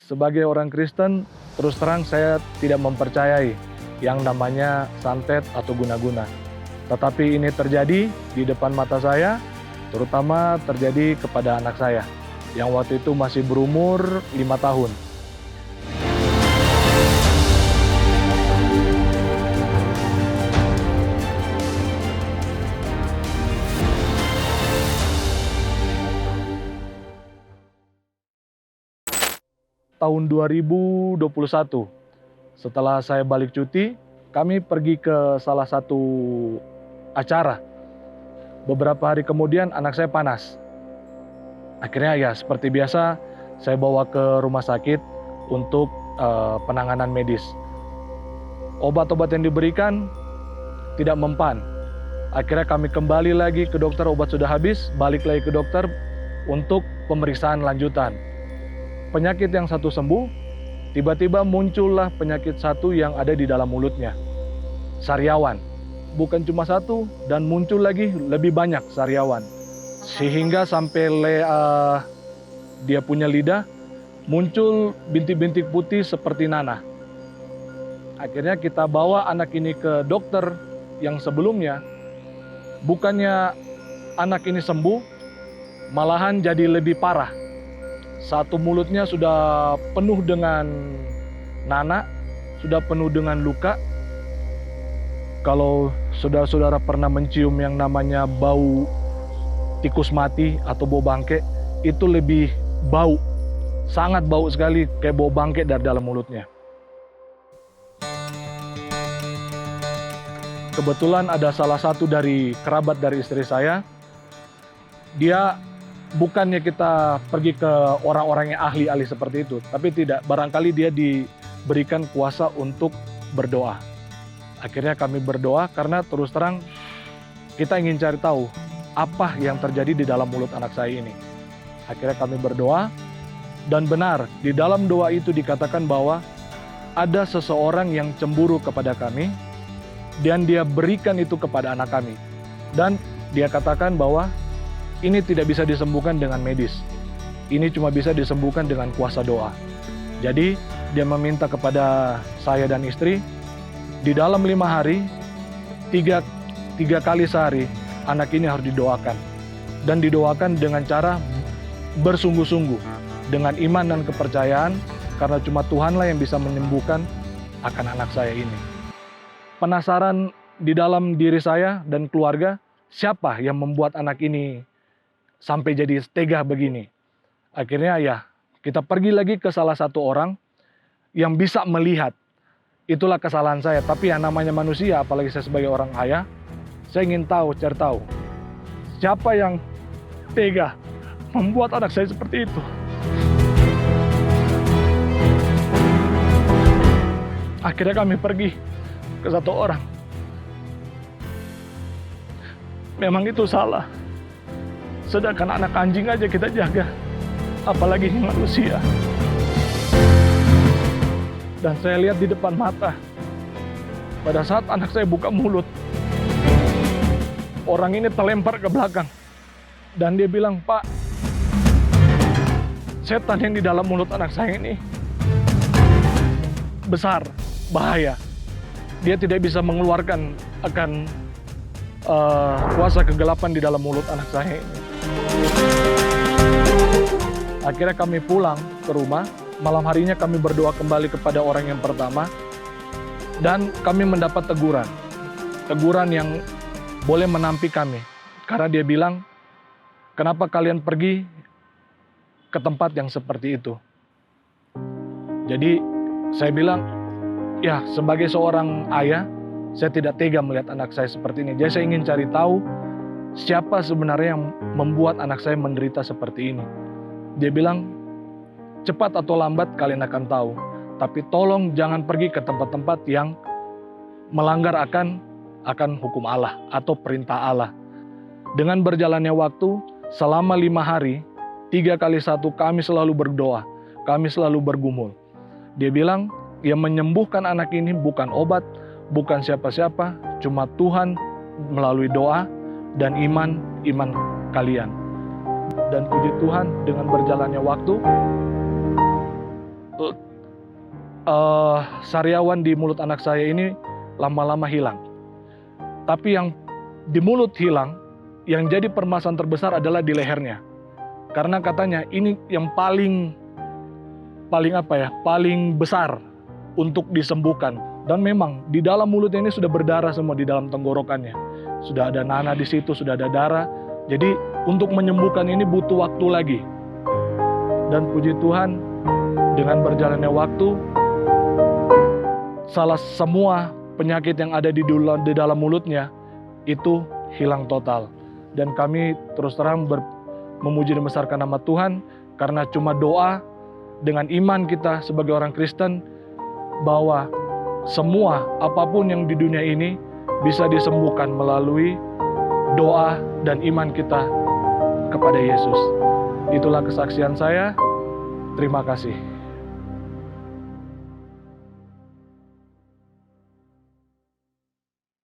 Sebagai orang Kristen, terus terang saya tidak mempercayai yang namanya santet atau guna-guna. Tetapi ini terjadi di depan mata saya, terutama terjadi kepada anak saya, yang waktu itu masih berumur 5 tahun. Tahun 2021, setelah saya balik cuti, kami pergi ke salah satu acara. Beberapa hari kemudian anak saya panas. Akhirnya ya seperti biasa, saya bawa ke rumah sakit untuk penanganan medis. Obat-obat yang diberikan tidak mempan. Akhirnya kami kembali lagi ke dokter, obat sudah habis, balik lagi ke dokter untuk pemeriksaan lanjutan. Penyakit yang satu sembuh, tiba-tiba muncullah penyakit satu yang ada di dalam mulutnya. Sariawan. Bukan cuma satu, dan muncul lagi lebih banyak sariawan. Sehingga sampai dia punya lidah, muncul bintik-bintik putih seperti nanah. Akhirnya kita bawa anak ini ke dokter yang sebelumnya. Bukannya anak ini sembuh, malahan jadi lebih parah. Satu mulutnya sudah penuh dengan nanah, sudah penuh dengan luka. Kalau saudara-saudara pernah mencium yang namanya bau tikus mati atau bau bangke, itu lebih bau, sangat bau sekali, kayak bau bangke dari dalam mulutnya. Kebetulan ada salah satu dari kerabat dari istri saya, dia bukannya kita pergi ke orang-orang yang ahli-ahli seperti itu, tapi tidak, barangkali dia diberikan kuasa untuk berdoa. Akhirnya kami berdoa karena terus terang kita ingin cari tahu apa yang terjadi di dalam mulut anak saya ini. Akhirnya kami berdoa, dan benar di dalam doa itu dikatakan bahwa ada seseorang yang cemburu kepada kami, dan dia berikan itu kepada anak kami. Dan dia katakan bahwa ini tidak bisa disembuhkan dengan medis. Ini cuma bisa disembuhkan dengan kuasa doa. Jadi dia meminta kepada saya dan istri, di dalam 5 hari, tiga kali sehari, anak ini harus didoakan. Dan didoakan dengan cara bersungguh-sungguh, dengan iman dan kepercayaan, karena cuma Tuhanlah yang bisa menyembuhkan akan anak saya ini. Penasaran di dalam diri saya dan keluarga, siapa yang membuat anak ini sampai jadi tega begini. Akhirnya ya, kita pergi lagi ke salah satu orang yang bisa melihat. Itulah kesalahan saya, tapi yang namanya manusia, apalagi saya sebagai orang ayah, saya ingin cari tahu, siapa yang tega membuat anak saya seperti itu. Akhirnya kami pergi ke satu orang. Memang itu salah. Sedangkan anak anjing aja kita jaga, apalagi manusia. Dan saya lihat di depan mata, pada saat anak saya buka mulut, orang ini terlempar ke belakang. Dan dia bilang, "Pak, setan yang di dalam mulut anak saya ini besar, bahaya. Dia tidak bisa mengeluarkan akan kuasa kegelapan di dalam mulut anak saya ini." Akhirnya kami pulang ke rumah. Malam harinya kami berdoa kembali kepada orang yang pertama. Dan kami mendapat teguran. Teguran yang boleh menampi kami. Karena dia bilang, "Kenapa kalian pergi ke tempat yang seperti itu?" Jadi saya bilang, ya sebagai seorang ayah, saya tidak tega melihat anak saya seperti ini. Jadi saya ingin cari tahu siapa sebenarnya yang membuat anak saya menderita seperti ini. Dia bilang, "Cepat atau lambat kalian akan tahu. Tapi tolong jangan pergi ke tempat-tempat yang melanggar akan hukum Allah atau perintah Allah." Dengan berjalannya waktu, selama 5 hari, 3 kali 1 kami selalu berdoa. Kami selalu bergumul. Dia bilang, yang menyembuhkan anak ini bukan obat, bukan siapa-siapa, cuma Tuhan melalui doa dan iman kalian. Dan puji Tuhan, dengan berjalannya waktu, sariawan di mulut anak saya ini lama-lama hilang. Tapi yang di mulut hilang, yang jadi permasalahan terbesar adalah di lehernya. Karena katanya ini yang paling besar untuk disembuhkan. Dan memang di dalam mulutnya ini sudah berdarah semua, di dalam tenggorokannya. Sudah ada nanah di situ, sudah ada darah. Jadi untuk menyembuhkan ini butuh waktu lagi. Dan puji Tuhan, dengan berjalannya waktu, semua penyakit yang ada di dalam mulutnya itu hilang total. Dan kami terus terang memuji dan membesarkan nama Tuhan, karena cuma doa dengan iman kita sebagai orang Kristen bahwa semua apapun yang di dunia ini bisa disembuhkan melalui doa dan iman kita kepada Yesus. Itulah kesaksian saya. Terima kasih.